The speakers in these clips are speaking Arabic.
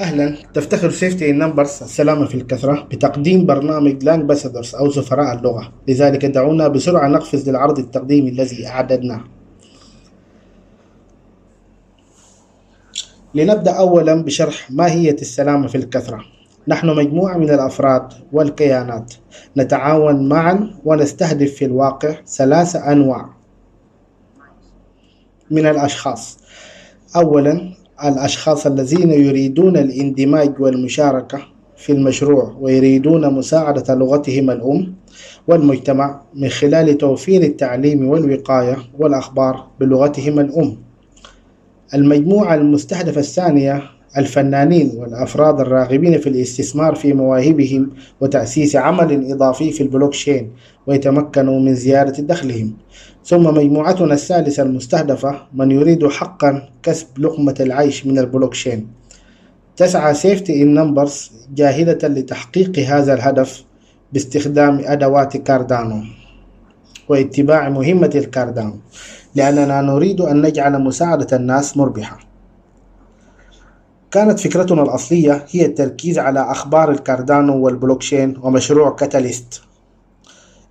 أهلا، تفتخر سيفتي إن نمبرز السلامة في الكثرة بتقديم برنامج لانجباسادورز أو سفراء اللغة. لذلك دعونا بسرعة نقفز للعرض التقديمي الذي أعددناه. لنبدأ أولا بشرح ماهية السلامة في الكثرة. نحن مجموعة من الأفراد والكيانات نتعاون معا ونستهدف في الواقع 3 أنواع من الأشخاص. أولا، الأشخاص الذين يريدون الاندماج والمشاركة في المشروع ويريدون مساعدة لغتهم الأم والمجتمع من خلال توفير التعليم والوقاية والأخبار بلغتهم الأم. المجموعة المستهدفة الثانية، الفنانين والأفراد الراغبين في الاستثمار في مواهبهم وتأسيس عمل إضافي في البلوكشين ويتمكنوا من زيادة دخلهم. ثم مجموعتنا الثالثة المستهدفة، من يريد حقا كسب لقمة العيش من البلوكشين. تسعى سيفتي إن نمبرز جاهدة لتحقيق هذا الهدف باستخدام أدوات كاردانو واتباع مهمة الكاردانو، لأننا نريد أن نجعل مساعدة الناس مربحة. كانت فكرتنا الأصلية هي التركيز على أخبار الكاردانو والبلوكشين ومشروع كاتاليست،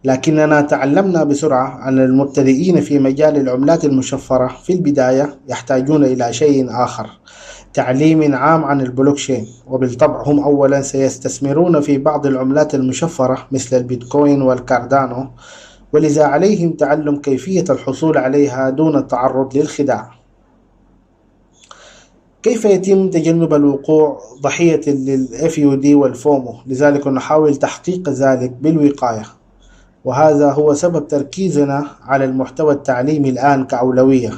لكننا تعلمنا بسرعة أن المبتدئين في مجال العملات المشفرة في البداية يحتاجون إلى شيء آخر، تعليم عام عن البلوكشين. وبالطبع هم أولا سيستثمرون في بعض العملات المشفرة مثل البيتكوين والكاردانو، ولذا عليهم تعلم كيفية الحصول عليها دون التعرض للخداع. كيف يتم تجنب الوقوع ضحية للFUD والفومو؟ لذلك نحاول تحقيق ذلك بالوقاية، وهذا هو سبب تركيزنا على المحتوى التعليمي الآن كأولوية.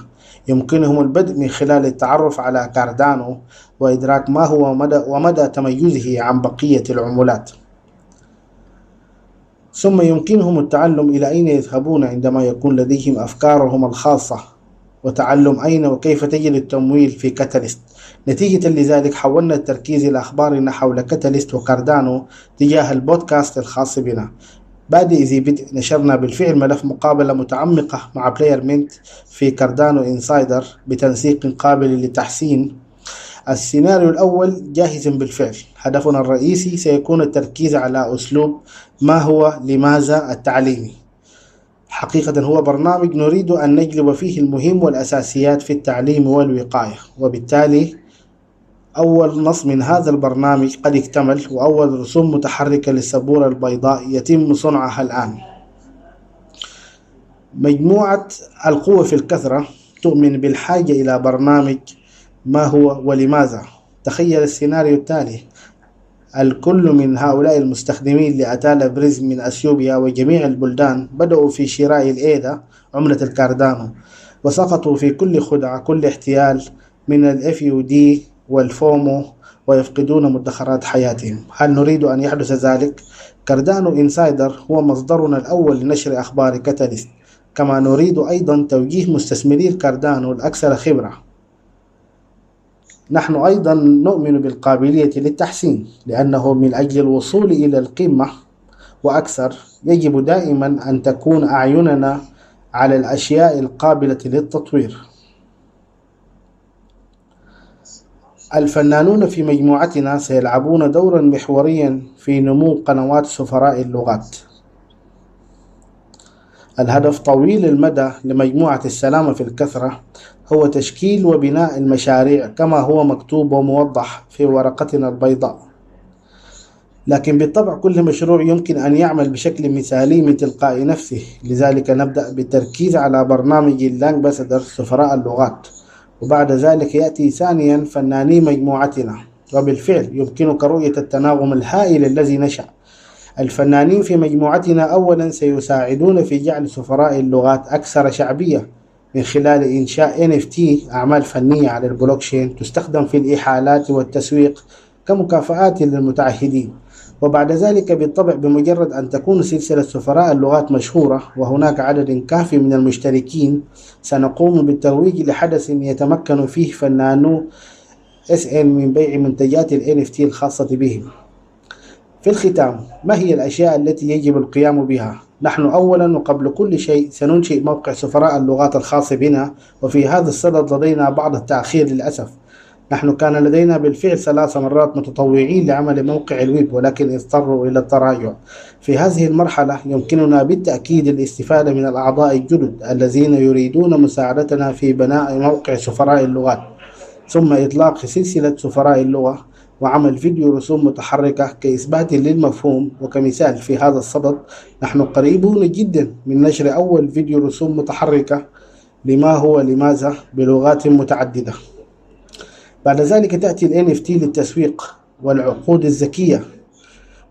يمكنهم البدء من خلال التعرف على كاردانو وإدراك ما هو ومدى تميزه عن بقية العملات. ثم يمكنهم التعلم إلى أين يذهبون عندما يكون لديهم أفكارهم الخاصة، وتعلم أين وكيف تجد التمويل في كاتاليست. نتيجة لذلك حولنا التركيز إلى أخبارنا حول كاتاليست وكاردانو تجاه البودكاست الخاص بنا. بادئ ذي بدء نشرنا بالفعل ملف مقابلة متعمقة مع بلاير مينت في كاردانو إنسايدر بتنسيق قابل للتحسين. السيناريو الأول جاهز بالفعل. هدفنا الرئيسي سيكون التركيز على أسلوب ما هو لماذا التعليمي. حقيقة هو برنامج نريد أن نجلب فيه المهم والأساسيات في التعليم والوقاية، وبالتالي أول نص من هذا البرنامج قد اكتمل، وأول رسوم متحركة للسبورة البيضاء يتم صنعها الآن. مجموعة القوة في الكثرة تؤمن بالحاجة إلى برنامج ما هو ولماذا. تخيل السيناريو التالي: الكل من هؤلاء المستخدمين لأتالا بريزم من أثيوبيا وجميع البلدان بدأوا في شراء الإيدا عملة الكاردانو، وسقطوا في كل خدعة، كل احتيال من الFUD والفومو، ويفقدون مدخرات حياتهم. هل نريد أن يحدث ذلك؟ كاردانو إنسايدر هو مصدرنا الأول لنشر أخبار كاتاليست، كما نريد أيضا توجيه مستثمري الكاردانو الأكثر خبرة. نحن أيضا نؤمن بالقابلية للتحسين، لأنه من أجل الوصول إلى القمة وأكثر يجب دائما أن تكون أعيننا على الأشياء القابلة للتطوير. الفنانون في مجموعتنا سيلعبون دورا محوريا في نمو قنوات سفراء اللغات. الهدف طويل المدى لمجموعة السلامة في الكثرة هو تشكيل وبناء المشاريع كما هو مكتوب وموضح في ورقتنا البيضاء، لكن بالطبع كل مشروع يمكن أن يعمل بشكل مثالي من تلقاء نفسه. لذلك نبدأ بالتركيز على برنامج اللانجباسادور سفراء اللغات، وبعد ذلك يأتي ثانيا فناني مجموعتنا. وبالفعل يمكنك رؤية التناغم الهائل الذي نشأ. الفنانين في مجموعتنا أولا سيساعدون في جعل سفراء اللغات أكثر شعبية من خلال إنشاء NFT أعمال فنية على البلوكشين تستخدم في الإحالات والتسويق كمكافآت للمتعهدين. وبعد ذلك بالطبع بمجرد أن تكون سلسلة سفراء اللغات مشهورة وهناك عدد كافي من المشتركين، سنقوم بالترويج لحدث يتمكن فيه فنانو SN من بيع منتجات NFT الخاصة بهم. في الختام، ما هي الأشياء التي يجب القيام بها؟ نحن أولا وقبل كل شيء سننشئ موقع سفراء اللغات الخاص بنا، وفي هذا الصدد لدينا بعض التأخير للأسف. نحن كان لدينا بالفعل 3 مرات متطوعين لعمل موقع الويب، ولكن اضطروا إلى التراجع. في هذه المرحلة يمكننا بالتأكيد الاستفادة من الأعضاء الجدد الذين يريدون مساعدتنا في بناء موقع سفراء اللغات، ثم إطلاق سلسلة سفراء اللغة وعمل فيديو رسوم متحركة كإثبات للمفهوم. وكمثال في هذا الصدد، نحن قريبون جدا من نشر أول فيديو رسوم متحركة لما هو لماذا بلغات متعددة. بعد ذلك تأتي ال NFT للتسويق والعقود الذكية.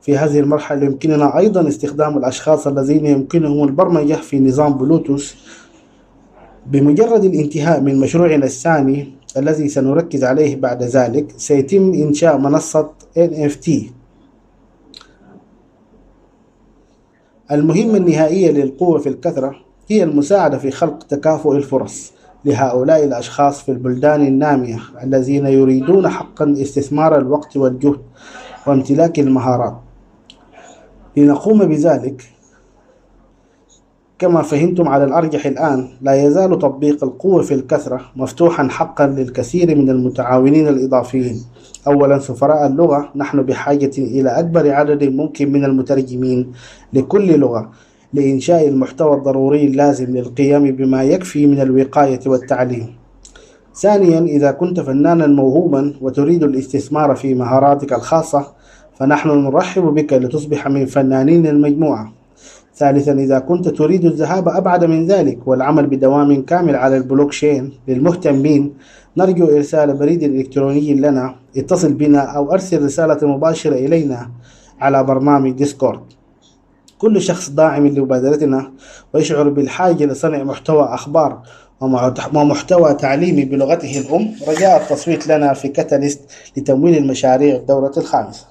في هذه المرحلة يمكننا أيضا استخدام الأشخاص الذين يمكنهم البرمجة في نظام بلوتوث. بمجرد الانتهاء من مشروعنا الثاني الذي سنركز عليه بعد ذلك، سيتم إنشاء منصة NFT. المهمة النهائية للقوة في الكثرة هي المساعدة في خلق تكافؤ الفرص لهؤلاء الأشخاص في البلدان النامية الذين يريدون حقا استثمار الوقت والجهد وامتلاك المهارات. لنقوم بذلك، كما فهمتم على الأرجح الآن، لا يزال تطبيق القوة في الكثرة مفتوحا حقا للكثير من المتعاونين الإضافيين. أولا، سفراء اللغة، نحن بحاجة إلى أكبر عدد ممكن من المترجمين لكل لغة لإنشاء المحتوى الضروري اللازم للقيام بما يكفي من الوقاية والتعليم. ثانيا، إذا كنت فنانا موهوبا وتريد الاستثمار في مهاراتك الخاصة، فنحن نرحب بك لتصبح من فنانين المجموعة. ثالثا، إذا كنت تريد الذهاب أبعد من ذلك والعمل بدوام كامل على البلوكشين للمهتمين، نرجو إرسال بريد إلكتروني لنا. اتصل بنا أو أرسل رسالة مباشرة إلينا على برنامج ديسكورد. كل شخص داعم لمبادرتنا ويشعر بالحاجة لصنع محتوى أخبار ومحتوى تعليمي بلغته الأم، رجاء التصويت لنا في كاتاليست لتمويل المشاريع الدورة الخامسة.